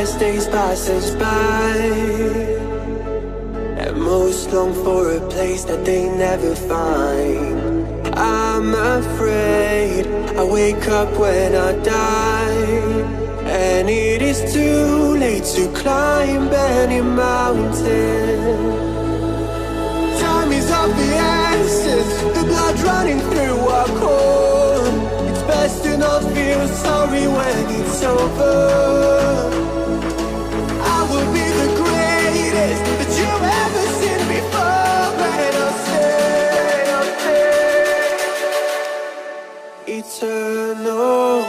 as days passes by, and most long for a place that they never find. I'm afraid I wake up when I die, and it is too late to climb any mountain. Time is of the essence, the blood running through our core. It's best to not feel sorry when it's over. I will be the greatest that you've ever seen before, and I'll stay eternal.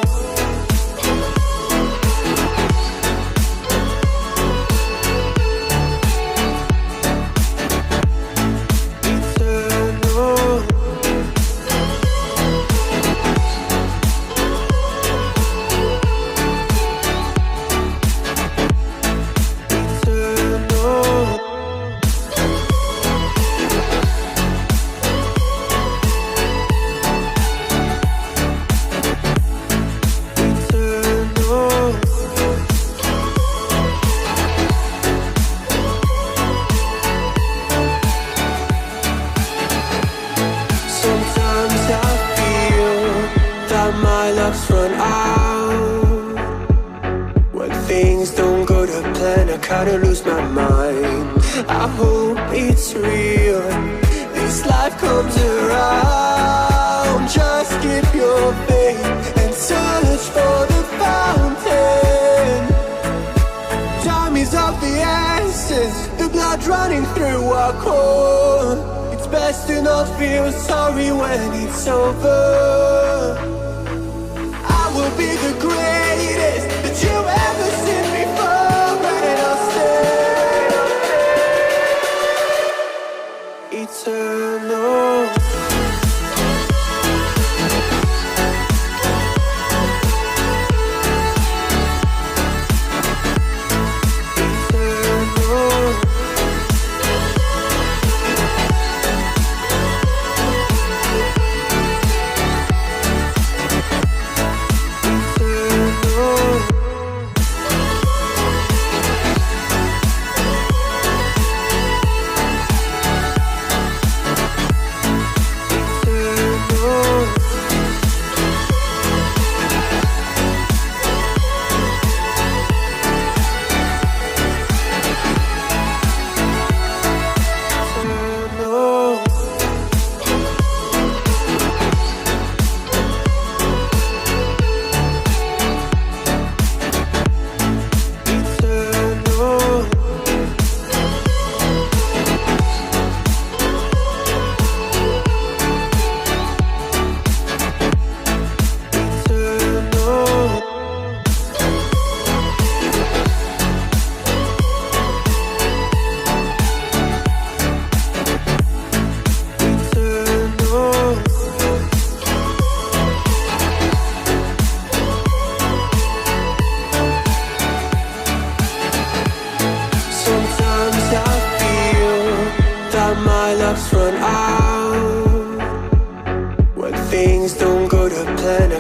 Kinda lose my mind. I hope it's real. This life comes around. Just keep your faith and search for the fountain. Time is of the essence, the blood running through our core. It's best to not feel sorry when it's over. I will be the greatest that you've ever seen before. Eternal.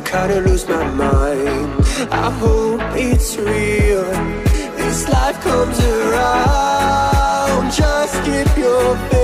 Kinda lose my mind. I hope it's real. This life comes around. Just keep your faith.